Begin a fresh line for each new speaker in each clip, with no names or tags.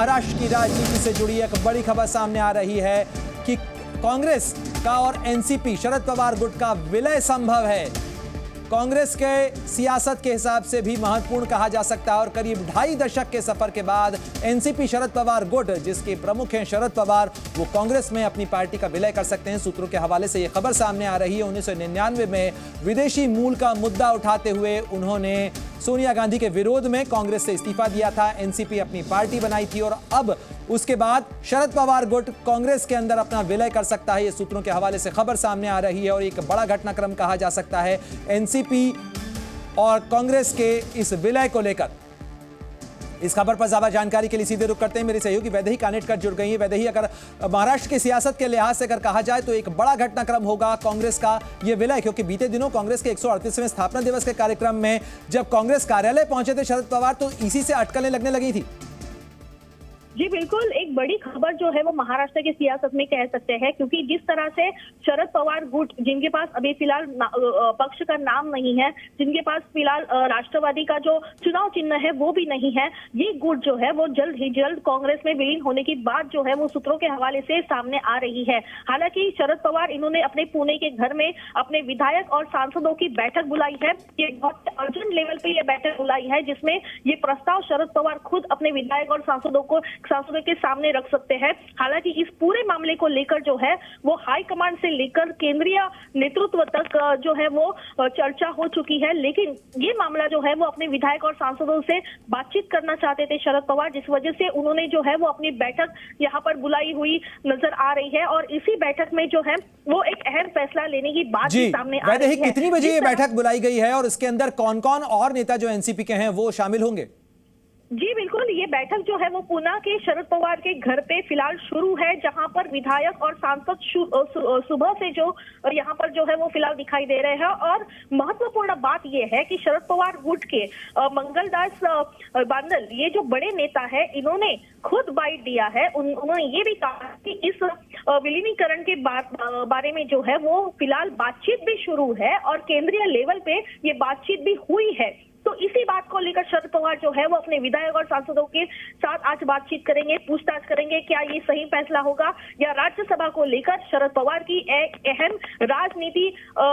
महाराष्ट्र की राजनीति से जुड़ी एक बड़ी खबर सामने आ रही है कि कांग्रेस का और एनसीपी शरद पवार गुट का विलय संभव है। कांग्रेस के सियासत के हिसाब से भी महत्वपूर्ण कहा जा सकता है और करीब 2.5 दशक के सफर के बाद एनसीपी शरद पवार गुट, जिसके प्रमुख हैं शरद पवार, वो कांग्रेस में अपनी पार्टी का विलय कर सकते हैं। सूत्रों के हवाले से यह खबर सामने आ रही है। 1999 में विदेशी मूल का मुद्दा उठाते हुए उन्होंने सोनिया गांधी के विरोध में कांग्रेस से इस्तीफा दिया था। एनसीपी अपनी पार्टी बनाई थी और अब उसके बाद शरद पवार गुट कांग्रेस के अंदर अपना विलय कर सकता है। ये सूत्रों के हवाले से खबर सामने आ रही है और एक बड़ा घटनाक्रम कहा जा सकता है एनसीपी और कांग्रेस के इस विलय को लेकर। इस खबर पर ज्यादा जानकारी के लिए सीधे रुख करते हैं। मेरे सहयोगी वैदेही कानेटकर जुड़ गई है। वैदेही, अगर महाराष्ट्र की सियासत के लिहाज से अगर कहा जाए तो एक बड़ा घटनाक्रम होगा कांग्रेस का ये विलय, क्योंकि बीते दिनों कांग्रेस के 138वें स्थापना दिवस के कार्यक्रम में जब कांग्रेस कार्यालय पहुंचे थे शरद पवार, तो इसी से अटकलें लगने लगी थी।
जी बिल्कुल, एक बड़ी खबर जो है वो महाराष्ट्र की सियासत में कह सकते हैं, क्योंकि जिस तरह से शरद पवार गुट, जिनके पास अभी फिलहाल पक्ष का नाम नहीं है, जिनके पास फिलहाल राष्ट्रवादी का जो चुनाव चिन्ह है वो भी नहीं है, ये गुट जो है वो जल्द ही जल्द कांग्रेस में विलीन होने की बात जो है वो सूत्रों के हवाले से सामने आ रही है। हालांकि शरद पवार इन्होंने अपने पुणे के घर में अपने विधायक और सांसदों की बैठक बुलाई है। ये बहुत अर्जेंट लेवल पे ये बैठक बुलाई है, जिसमें ये प्रस्ताव शरद पवार खुद अपने विधायक और सांसदों के सामने रख सकते हैं। हालांकि इस पूरे मामले को लेकर जो है वो हाईकमांड से लेकर केंद्रीय नेतृत्व तक जो है वो चर्चा हो चुकी है, लेकिन ये मामला जो है वो अपने विधायक और सांसदों से बातचीत करना चाहते थे शरद पवार, जिस वजह से उन्होंने जो है वो अपनी बैठक यहाँ पर बुलाई हुई नजर आ रही है और इसी बैठक में जो है वो एक अहम फैसला लेने की बात भी सामने आ रही है।
कितनी बजे ये बैठक बुलाई गई है और इसके अंदर कौन कौन और नेता जो एनसीपी के हैं वो शामिल होंगे?
जी बिल्कुल, ये बैठक जो है वो पुणे के शरद पवार के घर पे फिलहाल शुरू है, जहां पर विधायक और सांसद सुबह से जो यहाँ पर जो है वो फिलहाल दिखाई दे रहे हैं। और महत्वपूर्ण बात ये है कि शरद पवार गुट के मंगलदास बांदल, ये जो बड़े नेता है, इन्होंने खुद बाइट दिया है। उन्होंने ये भी कहा कि इस विलीनीकरण के बारे में जो है वो फिलहाल बातचीत भी शुरू है और केंद्रीय लेवल पे ये बातचीत भी हुई है। तो इसी बात को लेकर शरद पवार जो है वो अपने विधायक और सांसदों के साथ आज बातचीत करेंगे, पूछताछ करेंगे क्या ये सही फैसला होगा या राज्यसभा को लेकर शरद पवार की एक अहम राजनीति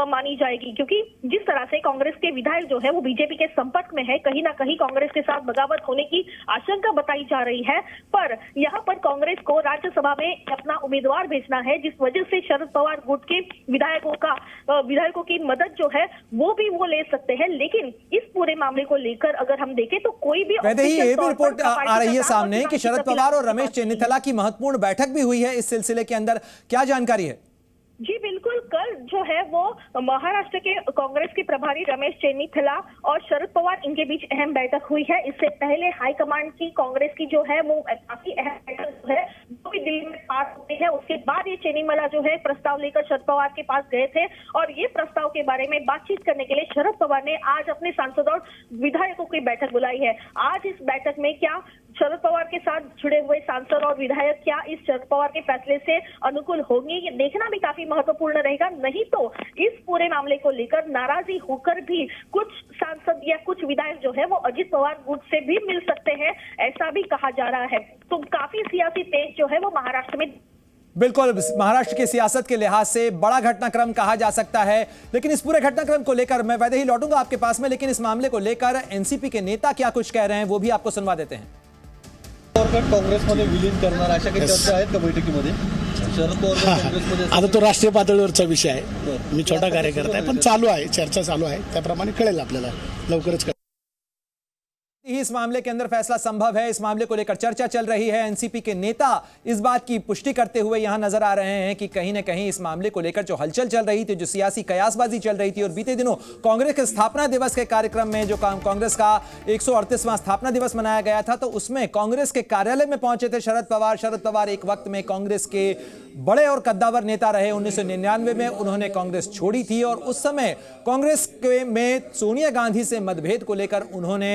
मानी जाएगी। क्योंकि जिस तरह से कांग्रेस के विधायक जो है वो बीजेपी के संपर्क में है, कहीं ना कहीं कांग्रेस के साथ बगावत होने की आशंका बताई जा रही है, पर यहाँ पर कांग्रेस को राज्यसभा में अपना उम्मीदवार भेजना है, जिस वजह से शरद पवार गुट के विधायकों की मदद जो है वो भी वो ले सकते हैं। लेकिन इस पूरे मामले को लेकर अगर हम देखें तो कोई भी
ये भी रिपोर्ट आ रही है सामने कि शरद पवार और रमेश चेन्नीथला की महत्वपूर्ण बैठक भी हुई है इस सिलसिले के अंदर, क्या जानकारी है?
जी बिल्कुल, कल जो है वो महाराष्ट्र के कांग्रेस के प्रभारी रमेश चेन्नीथला और शरद पवार, इनके बीच अहम बैठक हुई है। इससे पहले हाईकमांड की कांग्रेस की जो है वो काफी अहम बैठक है जो भी दिल्ली में पास हुई है। उसके बाद ये चेन्नीथला जो है प्रस्ताव लेकर शरद पवार के पास गए थे और ये प्रस्ताव के बारे में बातचीत करने के लिए शरद पवार ने आज अपने सांसदों और विधायकों की बैठक बुलाई है। आज इस बैठक में क्या शरद पवार के साथ जुड़े हुए सांसद और विधायक क्या इस शरद पवार के फैसले से अनुकूल होंगे, ये देखना भी काफी महत्वपूर्ण रहेगा। नहीं तो इस पूरे मामले को लेकर नाराजी होकर भी कुछ सांसद या कुछ विधायक जो है वो अजित पवार गुट से भी मिल सकते हैं, ऐसा भी कहा जा रहा है। तो काफी सियासी तेज जो है वो महाराष्ट्र में,
बिल्कुल महाराष्ट्र की सियासत के लिहाज से बड़ा घटनाक्रम कहा जा सकता है। लेकिन इस पूरे घटनाक्रम को लेकर मैं वैदेही लौटूंगा आपके पास में, लेकिन इस मामले को लेकर एनसीपी के नेता क्या कुछ कह रहे हैं वो भी आपको सुनवा देते हैं।
काँग्रेसमध्ये विलीन करणार अशा काही चर्चा आहेत का बैठकीमध्ये? शरद पवार काँग्रेसमध्ये
आता तो राष्ट्रीय पातळीवरचा विषय आहे, मी छोटा कार्यकर्ता आहे, पण चालू आहे, चर्चा चालू आहे, त्याप्रमाणे कळेल आपल्याला लवकरच।
इस मामले के अंदर फैसला संभव है, इस मामले को लेकर चर्चा चल रही है। एनसीपी के नेता इस बात की पुष्टि करते हुए यहां नजर आ रहे हैं कि कहीं ना कहीं इस मामले को लेकर जो हलचल चल रही थी, जो सियासी कयासबाजी चल रही थी, और बीते दिनों कांग्रेस के स्थापना दिवस के कार्यक्रम में जो कांग्रेस का 138वां स्थापना दिवस मनाया गया था, तो उसमें कांग्रेस के कार्यालय में पहुंचे थे शरद पवार। शरद पवार एक वक्त में कांग्रेस के बड़े और कद्दावर नेता रहे। 1999 में उन्होंने कांग्रेस छोड़ी थी और उस समय कांग्रेस में सोनिया गांधी से मतभेद को लेकर उन्होंने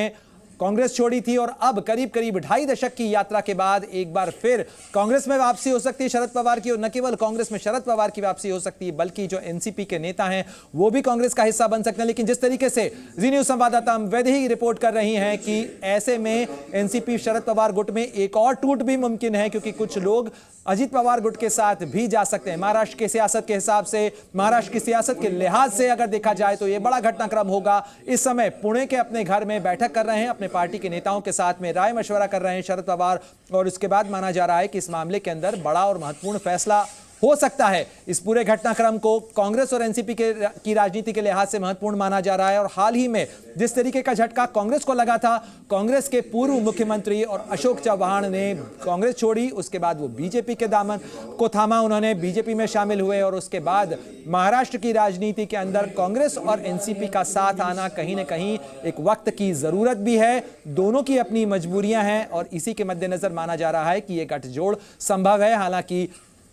कांग्रेस छोड़ी थी और अब करीब करीब 2.5 दशक की यात्रा के बाद एक बार फिर कांग्रेस में वापसी हो सकती है शरद पवार की। और न केवल कांग्रेस में शरद पवार की वापसी हो सकती है, बल्कि जो एनसीपी के नेता हैं वो भी कांग्रेस का हिस्सा बन सकते हैं। लेकिन जिस तरीके से जी न्यूज संवाददाता वैदेही रिपोर्ट कर रही हैं कि ऐसे में एनसीपी शरद पवार गुट में एक और टूट भी मुमकिन है, क्योंकि कुछ लोग अजीत पवार गुट के साथ भी जा सकते हैं। महाराष्ट्र की सियासत के हिसाब से, महाराष्ट्र की सियासत के लिहाज से अगर देखा जाए तो यह बड़ा घटनाक्रम होगा। इस समय पुणे के अपने घर में बैठक कर रहे हैं, अपने पार्टी के नेताओं के साथ में राय मशवरा कर रहे हैं शरद पवार, और उसके बाद माना जा रहा है कि इस मामले के अंदर बड़ा और महत्वपूर्ण फैसला हो सकता है। इस पूरे घटनाक्रम को कांग्रेस और एनसीपी की राजनीति के लिहाज से महत्वपूर्ण माना जा रहा है। और हाल ही में जिस तरीके का झटका कांग्रेस को लगा था, कांग्रेस के पूर्व मुख्यमंत्री और अशोक चव्हाण ने कांग्रेस छोड़ी, उसके बाद वो बीजेपी के दामन को थामा, उन्होंने बीजेपी में शामिल हुए, और उसके बाद महाराष्ट्र की राजनीति के अंदर कांग्रेस और एनसीपी का साथ आना कहीं ना कहीं एक वक्त की जरूरत भी है। दोनों की अपनी मजबूरियां हैं और इसी के मद्देनजर माना जा रहा है कि यह गठजोड़ संभव है। हालांकि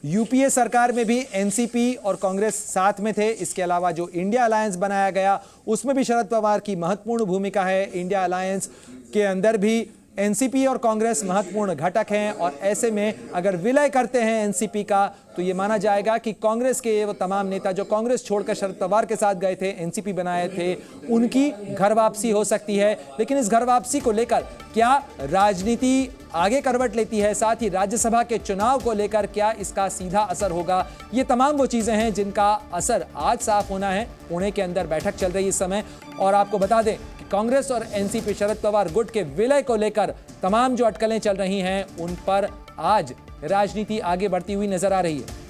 यूपीए सरकार में भी एनसीपी और कांग्रेस साथ में थे। इसके अलावा जो इंडिया अलायंस बनाया गया उसमें भी शरद पवार की महत्वपूर्ण भूमिका है। इंडिया अलायंस के अंदर भी एनसीपी और कांग्रेस महत्वपूर्ण घटक हैं, और ऐसे में अगर विलय करते हैं एनसीपी का तो ये माना जाएगा कि कांग्रेस के वो तमाम नेता जो कांग्रेस छोड़कर शरद पवार के साथ गए थे, एनसीपी बनाए थे, उनकी घर वापसी हो सकती है। लेकिन इस घर वापसी को लेकर क्या राजनीति आगे करवट लेती है, साथ ही राज्यसभा के चुनाव को लेकर क्या इसका सीधा असर होगा, ये तमाम वो चीजें हैं जिनका असर आज साफ होना है। पुणे के अंदर बैठक चल रही है इस समय, और आपको बता दें कि कांग्रेस और एनसीपी शरद पवार गुट के विलय को लेकर तमाम जो अटकलें चल रही हैं उन पर आज राजनीति आगे बढ़ती हुई नजर आ रही है।